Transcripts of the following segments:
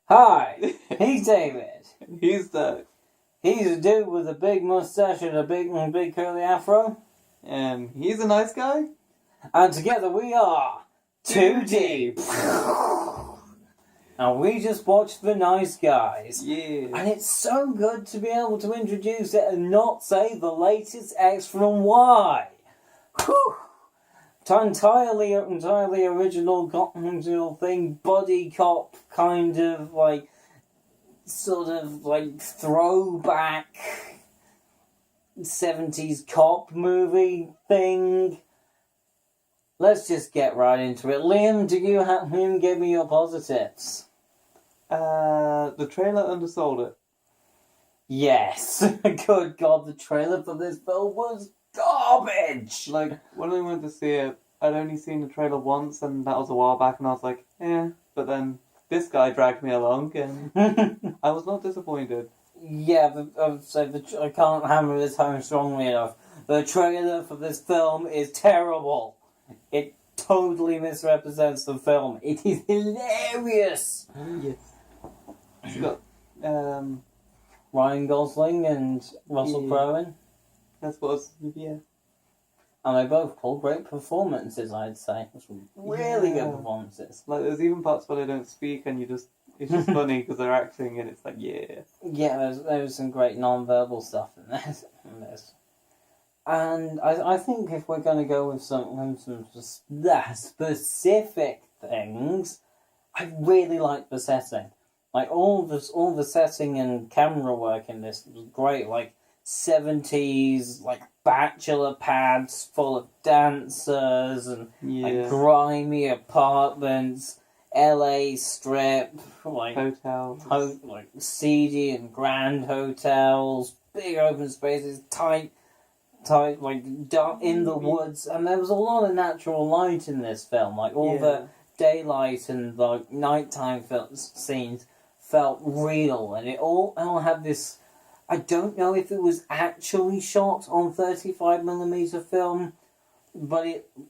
Hi, he's David. He's the He's a dude with a big mustache and a big curly afro. and he's a nice guy. And together we are Too Deep. And we just watched The Nice Guys. Yeah. And it's so good to be able to introduce it and not say the latest X from Y. Whew. Entirely original thing, buddy cop kind of sort of throwback 70s cop movie thing. Let's just get right into it. Liam, give me your positives? The trailer undersold it. Yes. Good God, the trailer for this film was garbage! Like, when I went to see it, I'd only seen the trailer once, and that was a while back, and I was like, eh. But then this guy dragged me along, and I was not disappointed. Yeah, I can't hammer this home strongly enough. The trailer for this film is terrible. It totally misrepresents the film. It is hilarious. Yes. It's got Ryan Gosling and Russell Crowe. That's what yeah. And they both pull great performances, I'd say. Really good performances. Like, there's even parts where they don't speak, and it's just funny because they're acting, and it's like, yeah. Yeah, there's some great non-verbal stuff in this. And I think if we're going to go with some specific things, I really like the setting. Like, all the setting and camera work in this was great. Like, 70s, bachelor pads full of dancers and grimy apartments, LA Strip, hotels, seedy and grand hotels, big open spaces, tight, dark in the woods, and there was a lot of natural light in this film. All the daylight and nighttime scenes felt real, and it all had this. I don't know if it was actually shot on 35mm film,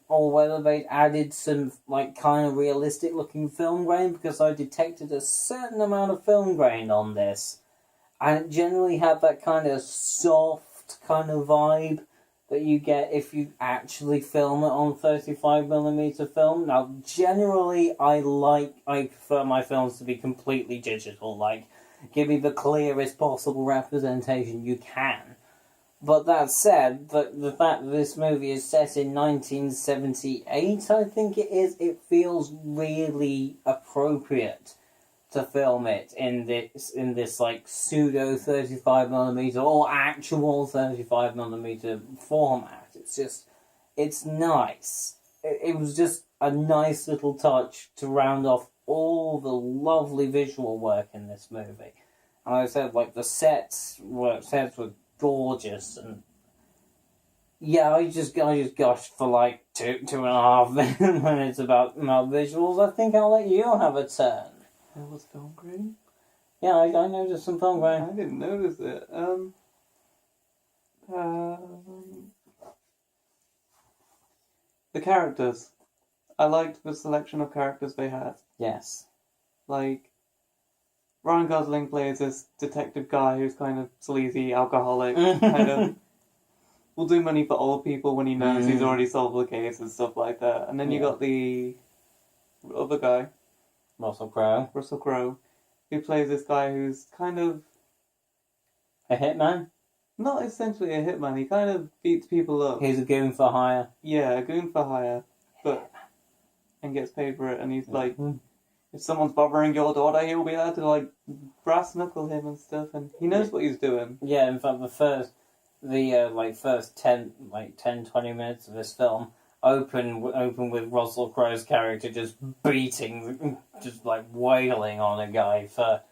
or whether they'd added some kind of realistic looking film grain, because I detected a certain amount of film grain on this, and it generally had that kind of soft kind of vibe that you get if you actually film it on 35mm film. Now, generally, I prefer my films to be completely digital, give me the clearest possible representation you can. But that said, the fact that this movie is set in 1978, I think it is, it feels really appropriate to film it in this pseudo 35mm or actual 35mm format. It's nice. It was just a nice little touch to round off all the lovely visual work in this movie. And like I said, the sets were gorgeous, and I just gushed for 2.5 minutes about visuals. I think I'll let you have a turn. There was film grain? Yeah, I noticed some film grain. I didn't notice it. The characters. I liked the selection of characters they had. Yes. Ryan Gosling plays this detective guy who's kind of sleazy, alcoholic, kind of will do money for old people when he knows he's already solved the case and stuff like that. And then you got the other guy, Russell Crowe, who plays this guy who's kind of a hitman? Not essentially a hitman, he kind of beats people up. He's a goon for hire. Yeah, a goon for hire, and gets paid for it, and he's if someone's bothering your daughter, he'll be able to brass knuckle him and stuff, and he knows what he's doing. Yeah, in fact, the first 20 minutes of this film open with Russell Crowe's character just wailing on a guy for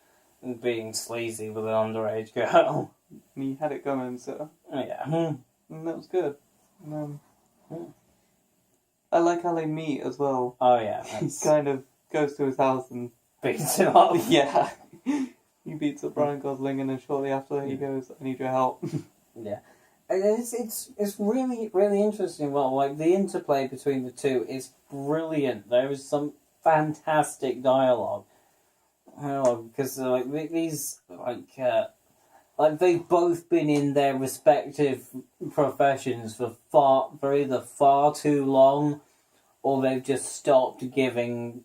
being sleazy with an underage girl. And he had it coming, so yeah, and that was good. I like how they meet as well. Oh yeah, he kind of goes to his house and beats him up. Yeah, he beats up Ryan Gosling, and then shortly after he goes, "I need your help." Yeah, it's really really interesting. Well, the interplay between the two is brilliant. There is some fantastic dialogue. because like these like they've both been in their respective professions for either far too long, or they've just stopped giving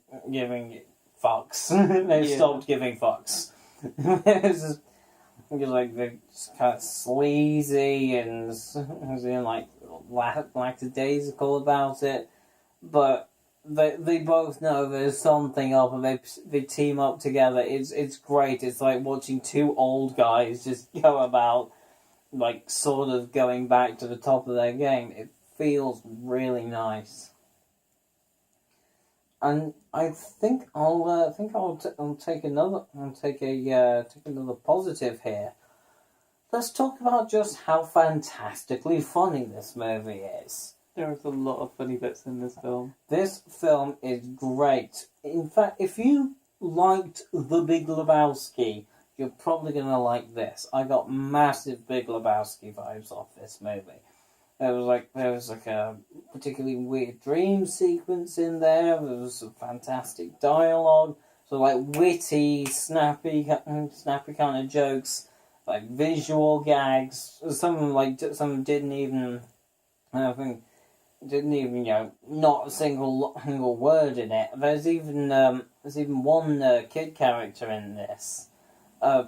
fucks. They've stopped giving fucks. It's just because like they're just kind of sleazy and like lackadaisical about it, but they both know there's something up, and they team up together. It's great. It's like watching two old guys just go about, like sort of going back to the top of their game. It feels really nice. And I think I'll take another positive here. Let's talk about just how fantastically funny this movie is. There's a lot of funny bits in this film. This film is great. In fact, if you liked The Big Lebowski, you're probably gonna like this. I got massive Big Lebowski vibes off this movie. There was like a particularly weird dream sequence in there. There was some fantastic dialogue. So like witty, snappy kind of jokes, like visual gags. Some didn't even, not a single word in it. There's even one kid character in this.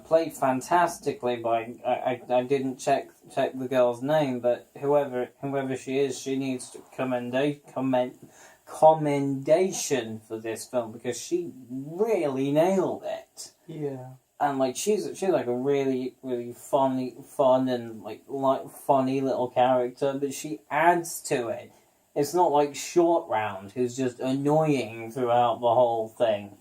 Played fantastically by I didn't check the girl's name, but whoever she is, she needs commendation for this film, because she really nailed it. Yeah. And like she's like a really fun and like funny little character, but she adds to it. It's not like Short Round, who's just annoying throughout the whole thing.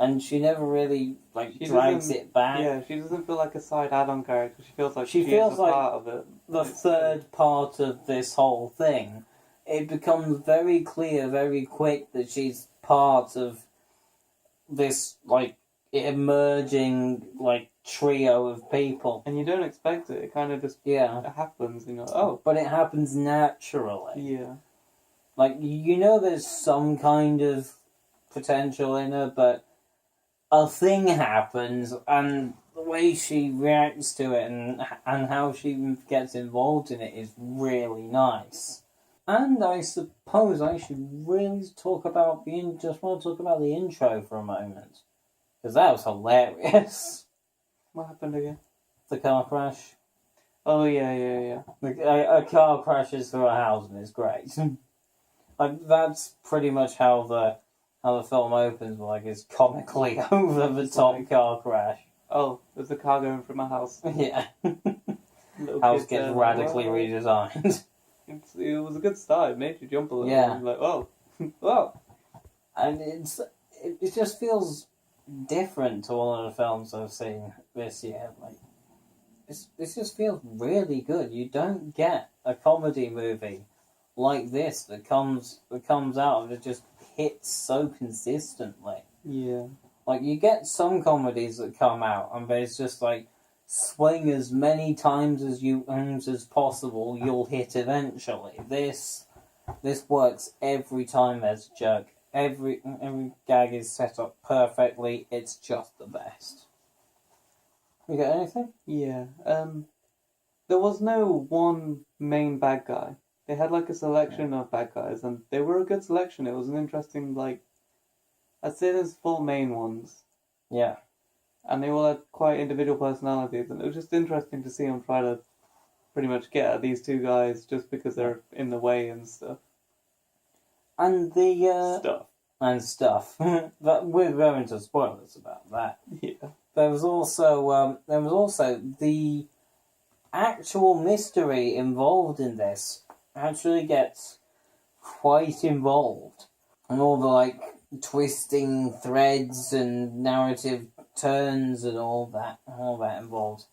And she never really drags it back. Yeah, she doesn't feel like a side add-on character. She feels like she is a part of it. The third part of this whole thing. It becomes very clear, very quick, that she's part of this emerging trio of people. And you don't expect it. It kind of just happens. But it happens naturally. Yeah. There's some kind of potential in her, but a thing happens, and the way she reacts to it and how she gets involved in it is really nice. And I suppose I should really talk about the intro for a moment, because that was hilarious. What happened again? The car crash. Oh yeah. A car crashes through a house and it's great. That's pretty much how the film opens, it's comically over the top car crash. Oh, there's a car going from a house. Yeah. House gets radically redesigned. It was a good start. It made you jump a little. Yeah. Like, oh, wow. And it just feels different to all of the films I've seen this year. This just feels really good. You don't get a comedy movie like this that comes out and it just hits so consistently. Yeah. You get some comedies that come out and there's just swing as many times as possible, you'll hit eventually. This works every time there's a joke. Every gag is set up perfectly. It's just the best. You got anything? Yeah. There was no one main bad guy. They had a selection of bad guys, and they were a good selection. It was an interesting, I'd say there's 4 main ones. Yeah. And they all had quite individual personalities, and it was just interesting to see them try to pretty much get at these 2 guys just because they're in the way and stuff. And stuff. But we're going to spoilers about that. Yeah. There was also the actual mystery involved in this actually gets quite involved, and all the twisting threads and narrative turns and all that involved.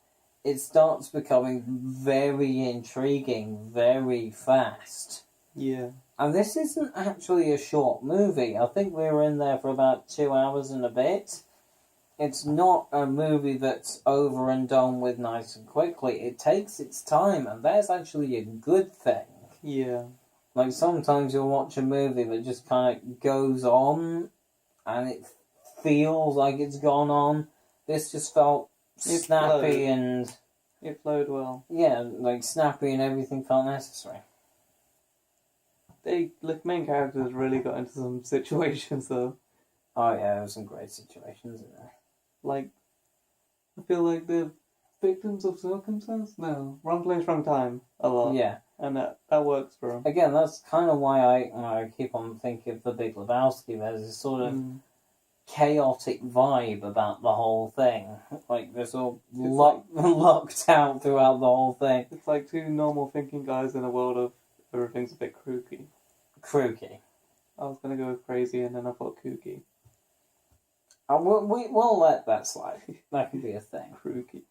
It starts becoming very intriguing very fast. Yeah. And this isn't actually a short movie. I think we were in there for about 2 hours and a bit. It's not a movie that's over and done with nice and quickly. It takes its time, and that's actually a good thing. Yeah. Sometimes you'll watch a movie that just kind of goes on, and it feels like it's gone on. This just felt It snappy flowed. and It flowed well. yeah, like snappy and everything felt necessary. The main characters really got into some situations though. Oh yeah, there were some great situations in there. Like, I feel like they're victims of circumstance. No, wrong place, wrong time. A lot. Yeah. And that works for them. Again, that's kind of why I keep on thinking of The Big Lebowski. There's this sort of chaotic vibe about the whole thing. Like, they're sort of locked out throughout the whole thing. It's like two normal thinking guys in a world of everything's a bit kooky. Crooky. I was going to go with crazy and then I thought kooky. We'll let that slide. That could be a thing. Kooky.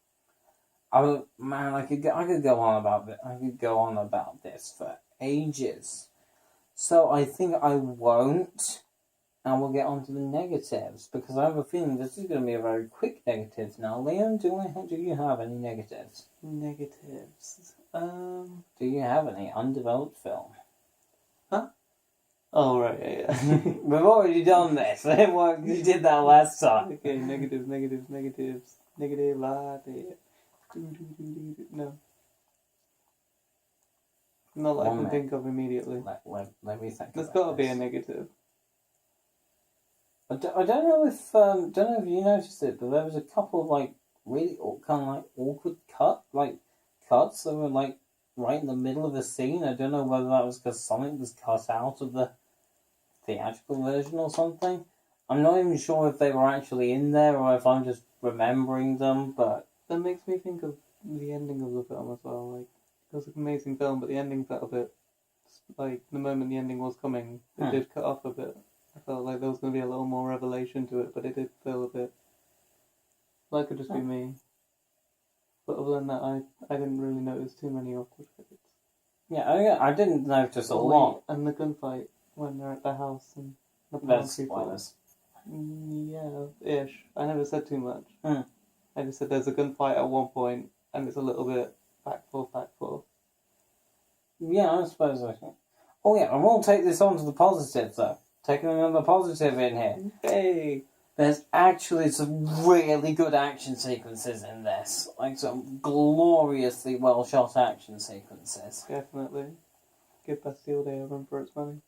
I could go on about this for ages. So I think I won't, and we'll get on to the negatives because I have a feeling this is going to be a very quick negative. Now, Liam, do you have any negatives? Negatives. Do you have any undeveloped film? Huh? Oh right, yeah. We've already done this. You did that last time. Okay, negatives. Negative latte. No. Not that I can think of immediately. Let me think. There's about got to be this. a negative. I don't know if you noticed it, but there was a couple of like really kind of like awkward cuts that were like right in the middle of a scene. I don't know whether that was because something was cut out of the theatrical version or something. I'm not even sure if they were actually in there or if I'm just remembering them, but That makes me think of the ending of the film as well. Like, it was an amazing film, but the ending felt a bit like the moment the ending was coming, it did cut off a bit. I felt like there was going to be a little more revelation to it, but it did feel a bit. That could just be me. But other than that, I didn't really notice too many awkward bits. yeah, I didn't notice a lot. And the gunfight when they're at the house and the That's people. spoilers. Yeah, ish. I never said too much. Mm. I just said there's a gunfight at one point, and it's a little bit back forth. Yeah, I suppose I can. Oh yeah, I won't take this on to the positive though. Taking another positive in here. Hey! There's actually some really good action sequences in this. Like some gloriously well shot action sequences. Definitely. Give Bastille Day a run for its money.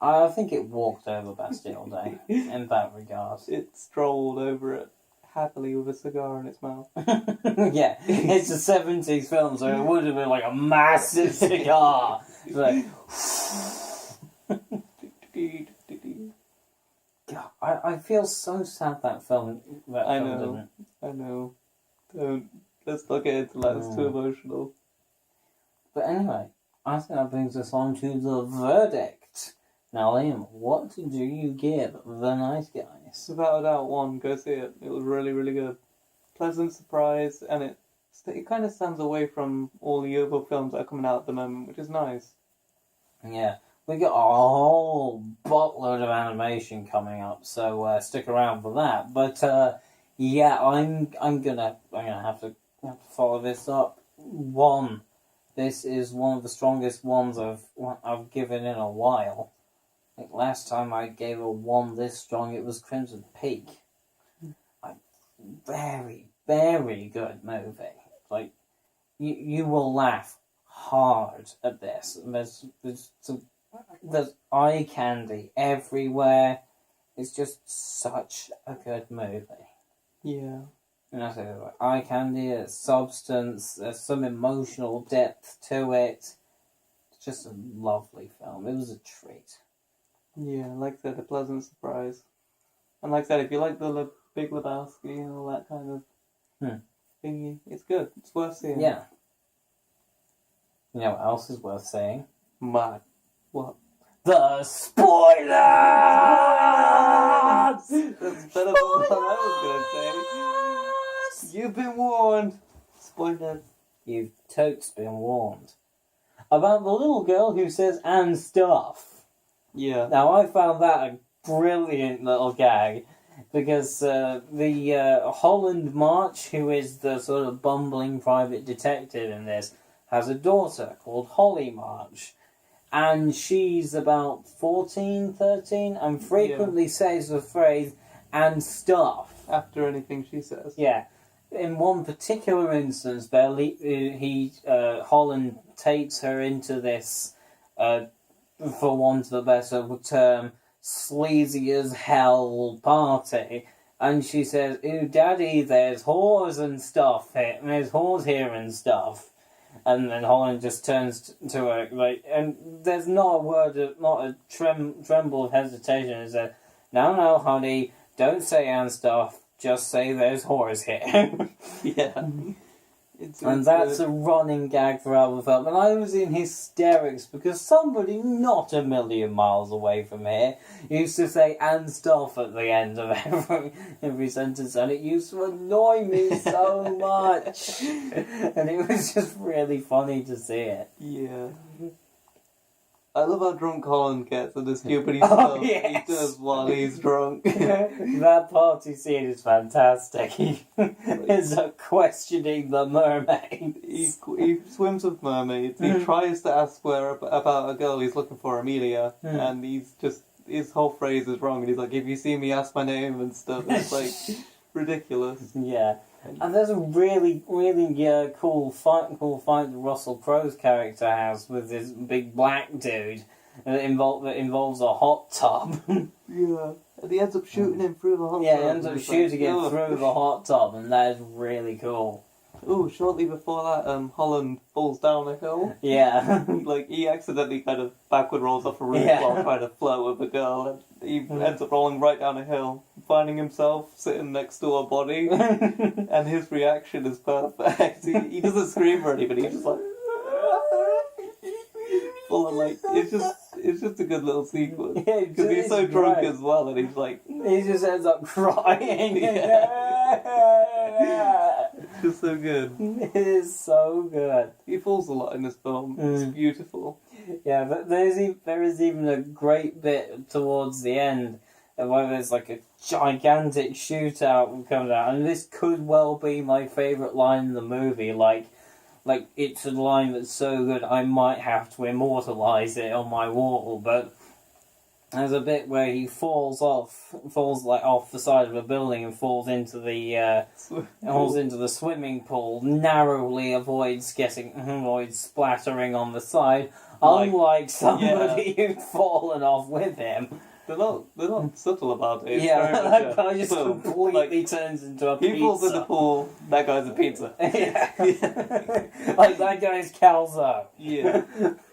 I think it walked over Bastille Day in that regard. It strolled over it happily with a cigar in its mouth. Yeah, it's a 70s film, so it would have been like a massive cigar. It's like, God, I feel so sad that film. I know. Didn't. I know. Don't. Let's not get into that. It's too emotional. But anyway, I think that brings us on to the verdict. Now, Liam, what do you give The Nice Guys? Without a doubt, one. Go see it. It was really, really good. Pleasant surprise, and it kind of stands away from all the other films that are coming out at the moment, which is nice. Yeah, we got a whole buttload of animation coming up, so stick around for that. But yeah, I'm gonna have to follow this up. One, this is one of the strongest ones I've given in a while. Like last time I gave a 1 this strong, it was Crimson Peak. Like, very, very good movie. Like, you will laugh hard at this. There's eye candy everywhere. It's just such a good movie. Yeah. And I say like eye candy, there's substance, there's some emotional depth to it. It's just a lovely film. It was a treat. Yeah, like I said, a pleasant surprise. And like I said, if you like the Big Lebowski and all that kind of thingy, it's good. It's worth seeing. Yeah. You know what else is worth saying? Mad. What? The spoilers! That's better than what I was going to say. You've been warned. Spoilers. You've totes been warned. About the little girl who says and stuff. Yeah. Now, I found that a brilliant little gag because the Holland March, who is the sort of bumbling private detective in this, has a daughter called Holly March. And she's about 14, 13, and frequently says the phrase, and stuff. After anything she says. Yeah. In one particular instance, Holland takes her into this, for want of a better term, sleazy as hell party, and she says, "Ooh, Daddy, there's whores and stuff here. There's whores here and stuff." And then Holland just turns to her, like, and there's not a word, not a tremble of hesitation, and says, No, honey, don't say and stuff, just say there's whores here." Yeah. And that's a running gag throughout the film. And I was in hysterics because somebody not a million miles away from here used to say and stuff at the end of every sentence, and it used to annoy me so much. And it was just really funny to see it. Yeah. I love how drunk Holland gets and the stupid Oh, stuff yes. he does while he's drunk. That party scene is fantastic. He is questioning the mermaid. He swims with mermaids. He tries to ask her about a girl he's looking for, Amelia, and he's just, his whole phrase is wrong. And he's like, "If you see me, ask my name," and stuff. It's like ridiculous. Yeah. And there's a really, really cool fight that Russell Crowe's character has with this big black dude that involves a hot tub. Yeah. And he ends up shooting him through the hot tub. Yeah, he ends up shooting him "Ugh." through the hot tub, and that is really cool. Oh, shortly before that, Holland falls down a hill. Yeah. He accidentally kind of backward rolls off a roof Yeah. while trying to flirt with a girl, and he ends up rolling right down a hill, finding himself sitting next to a body, and his reaction is perfect. He doesn't scream or anything, he's just like... full of, like, it's just a good little sequence. Yeah, Because he's so drunk great. as well, and he's like... He just ends up crying. It's just so good. It is so good. He falls a lot in this film. It's beautiful. Yeah, but there is even a great bit towards the end where there's like a gigantic shootout that comes out, and this could well be my favourite line in the movie. Like it's a line that's so good I might have to immortalise it on my wall. But there's a bit where he falls off the side of a building and falls into the swimming pool. Narrowly avoids splattering on the side. Unlike somebody who'd fallen off with him. They're not subtle about it. It's Yeah, very that much guy just boom. completely turns into a pizza. He falls in the pool, that guy's a pizza. Yeah. Like that guy's calzo. Yeah.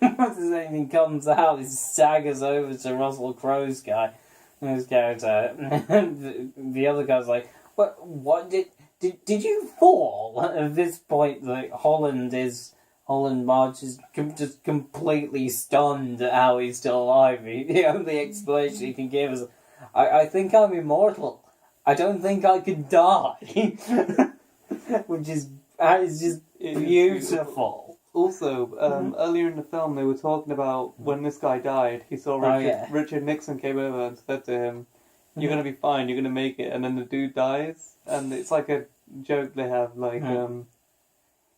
Once anything comes out, he staggers over to Russell Crowe's guy, his character. The other guy's like, "What did you fall?" At this point, like Holland March is just completely stunned at how he's still alive. The only explanation he can give is, I think I'm immortal. I don't think I could die." Which is just beautiful. Also, earlier in the film, they were talking about when this guy died, he saw Richard Nixon came over and said to him, "You're going to be fine, you're going to make it," and then the dude dies. And it's like a joke they have, like,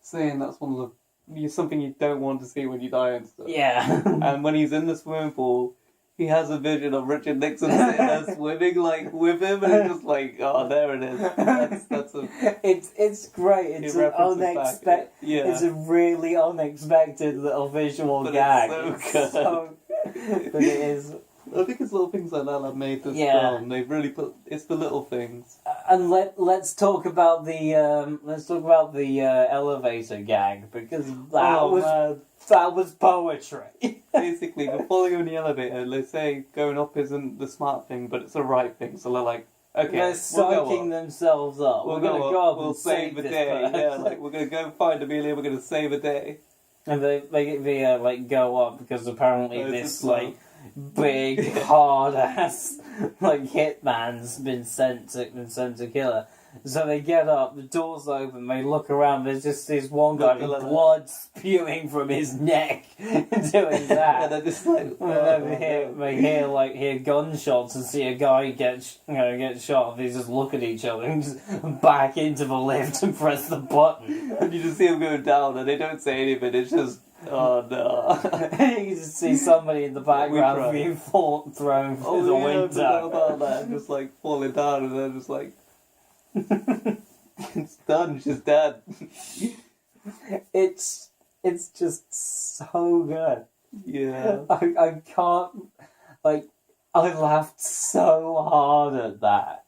saying that's one of the something you don't want to see when you die and stuff. Yeah. And when he's in the swimming pool, he has a vision of Richard Nixon sitting there swimming like with him, and it's just like, oh, there it is. That's a. It's great. It's an unexpected. Yeah. It's a really unexpected little visual But gag. it's so good. But it is. I think it's little things like that that made this Yeah. film. They've really put. It's the little things. And let's talk about the elevator gag, because that was poetry. Basically, before they go in the elevator, they say going up isn't the smart thing, but it's the right thing. So they're like, okay, they're psyching themselves up. We'll We're gonna go go up we'll and save the this day. person. Yeah, like we're gonna go find Amelia. We're gonna save a day. And they go up because apparently Oh, this it's a big hard ass hitman's been sent to kill her. So they get up, the doors open, they look around, there's just this one guy with blood spewing from his neck doing that. And they're just like, And then they hear gunshots and see a guy get shot. They just look at each other and just back into the lift and press the button. and you just see them going down, and they don't say anything. It's just Oh no. You just see somebody in the background tried. being thrown through Oh the yeah, I window. forgot about that. Just like falling down and then just like it's done. She's dead. It's just so good. Yeah. I can't, like, I laughed so hard at that.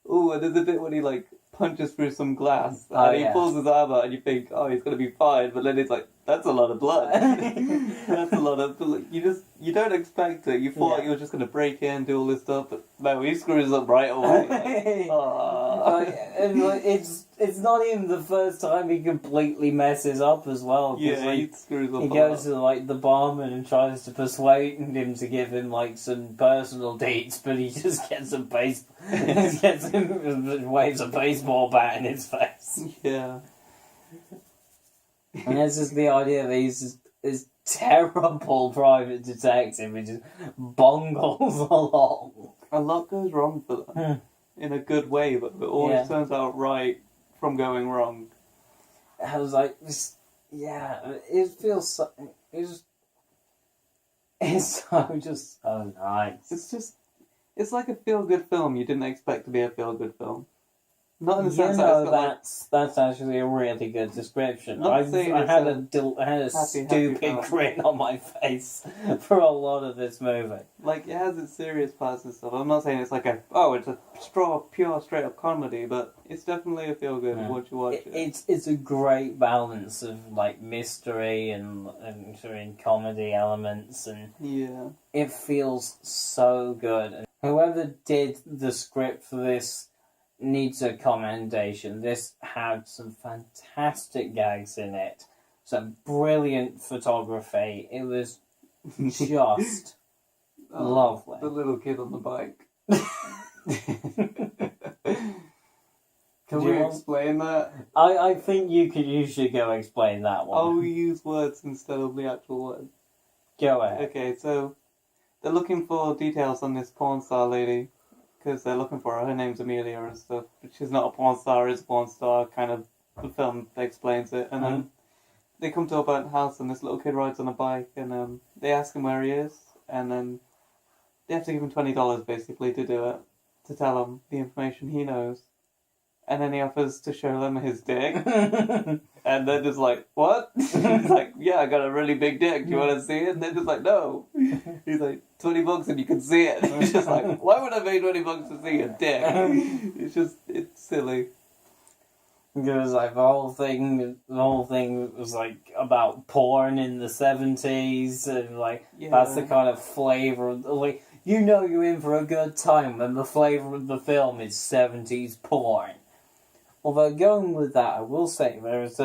Oh, and there's a bit when he like punches through some glass and Oh, he yeah. pulls his arm out and you think, oh, he's gonna be fine, but then it's like, that's a lot of blood. That's a lot of you don't expect it. You thought Yeah. you were just gonna break in, do all this stuff, but no, he screws up right away. Like, Like, and, like, it's not even the first time he completely messes up as well. 'Cause, yeah, like, he screws up. he a goes lot. to like the barman and tries to persuade him to give him like some personal dates, but he just gets waves a baseball bat in his face. Yeah. And it's just the idea that he's just this terrible private detective who just bungles along. A lot goes wrong for them. In a good way, but it always Yeah. turns out right from going wrong. I was like, it feels so. It's just so nice. It's like a feel-good film you didn't expect to be a feel-good film. Not in the You sense that know, it's got like, that's actually a really good description. Not saying I it's had a I had a happy stupid film. grin on my face for a lot of this movie. like it has its serious parts and stuff. I'm not saying it's like it's a pure straight up comedy, but it's definitely a feel-good Yeah. once you watch it. It's a great balance of like mystery and comedy elements, and Yeah. it feels so good. And whoever did the script for this needs a commendation. This had some fantastic gags in it, some brilliant photography. It was just lovely. The little kid on the bike. Can Do you we want- explain that? I think you should go explain that one. I'll use words instead of the actual words. Go ahead. Okay, so they're looking for details on this porn star lady because they're looking for her. Her name's Amelia and stuff, but she's not a porn star. Is a porn star. Kind of the film explains it, and then they come to a burnt house, and this little kid rides on a bike, and they ask him where he is, and then they have to give him $20 basically to do it, to tell him the information he knows, and then he offers to show them his dick. And they're just like, what? He's like, yeah, I got a really big dick. Do you want to see it? And they're just like, no. He's like, $20 and you can see it. He's just like, why would I pay $20 to see a dick? It's silly. Because like the whole thing was like about porn in the 70s, and like that's the kind of flavor of, like, you know, you're in for a good time when the flavor of the film is 70s porn. Although going with that, I will say there is a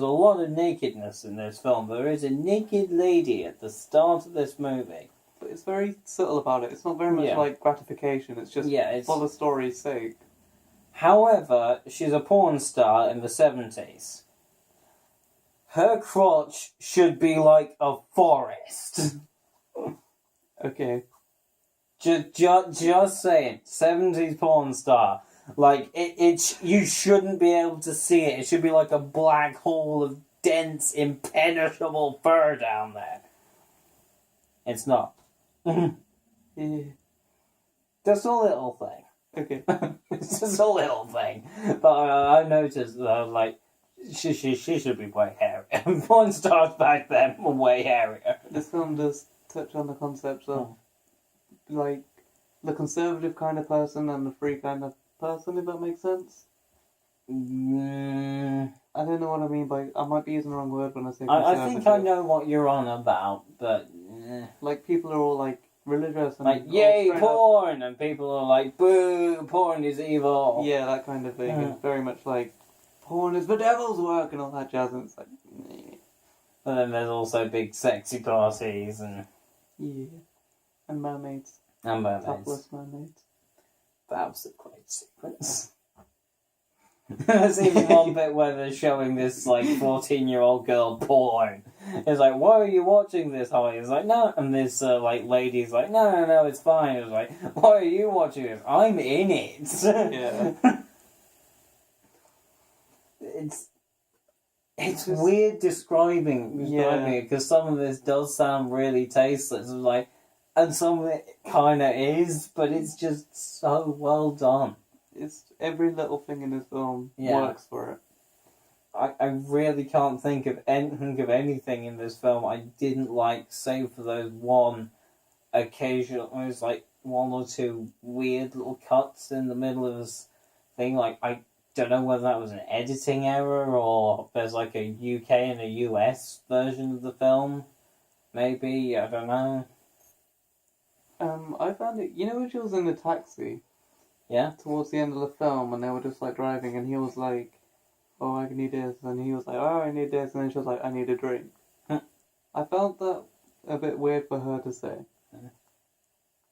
lot of nakedness in this film. There is a naked lady at the start of this movie. But it's very subtle about it. It's not very much like gratification. It's just for the story's sake. However, she's a porn star in the 70s. Her crotch should be like a forest. Okay. Just saying. 70s porn star. Like, you shouldn't be able to see it. It should be like a black hole of dense, impenetrable fur down there. It's not. Yeah. Just a little thing. Okay. It's just a little thing. But I noticed that, like, she should be way hairier. Porn stars back then were way hairier. This film does touch on the concepts of, like, the conservative kind of person and the free kind of person, if that makes sense. I don't know what I mean by... I might be using the wrong word when I say conservative. I think I know what you're on about, but... Like, people are all, like, religious and... Like, all yay, straight up- porn! And people are like, boo, porn is evil. Yeah, that kind of thing. It's very much like, porn is the devil's work and all that jazz, and it's like... But then there's also big sexy parties and... Yeah. And mermaids. And mermaids. Topless mermaids. That was a great sequence. There's even one bit where they're showing this, like, 14-year-old girl porn. It's like, why are you watching this, Holly? It's like, no. And this, like, lady's like, no, it's fine. It's like, why are you watching it? I'm in it. Yeah. It's just- weird describing Yeah. it because some of this does sound really tasteless. It's like, and some of it kind of is, but it's just so well done. It's every little thing in this film Yeah. works for it. I really can't think of anything in this film I didn't like, save for those one occasional. It was like one or two weird little cuts in the middle of this thing. Like, I don't know whether that was an editing error or there's like a UK and a US version of the film. Maybe, I don't know. I found it. You know when she was in the taxi Yeah? towards the end of the film, and they were just like driving, and he was like, "Oh, I need this," and he was like, "Oh, I need this," and then she was like, "I need a drink." I felt that a bit weird for her to say.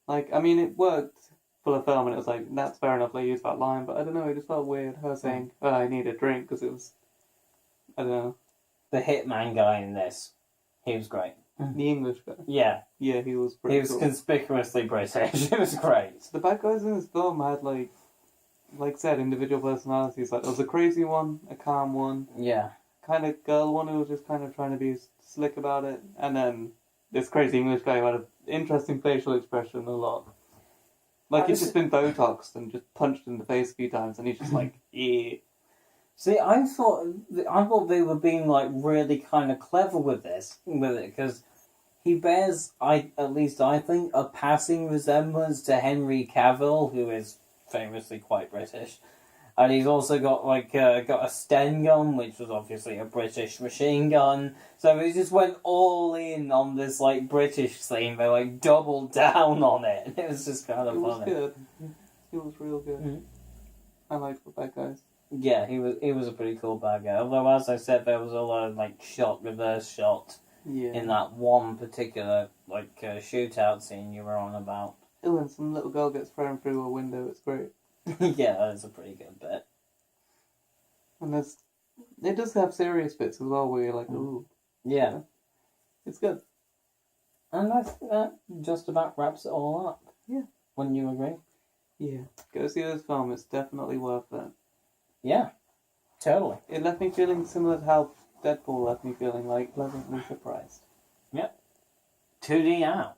Like, I mean, it worked for the film, and it was like, that's fair enough, they used that line, but I don't know, it just felt weird, her saying, "Oh, I need a drink," because it was, I don't know, The hitman guy in this, he was great. the English guy. Yeah, Yeah, he was pretty he was cool. conspicuously British. It was great. The bad guys in this film had, like said, individual personalities. Like, there was a crazy one, a calm one, Yeah. kind of girl one who was just kind of trying to be slick about it, and then this crazy English guy who had an interesting facial expression a lot. Like, he's just been Botoxed and just punched in the face a few times, and he's just like, yeah. See, I thought they were being like really kind of clever with it, because he bears, at least I think, a passing resemblance to Henry Cavill, who is famously quite British, and he's also got got a Sten gun, which was obviously a British machine gun. So they just went all in on this like British theme. They like doubled down on it. It was just kind of It was funny. good. It was real good. Mhm. I liked the bad guys. Yeah, he was a pretty cool bad guy. Although, as I said, there was a lot of like reverse shot Yeah. in that one particular shootout scene you were on about. Oh, and some little girl gets thrown through a window. It's great. Yeah, that's a pretty good bit. And it does have serious bits as well where you're like, ooh, Yeah, it's good. and I think that just about wraps it all up. Yeah. Wouldn't you agree? Yeah. Go see this film. It's definitely worth it. Yeah, totally. It left me feeling similar to how Deadpool left me feeling, like, pleasantly surprised. 2D out.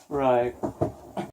Right.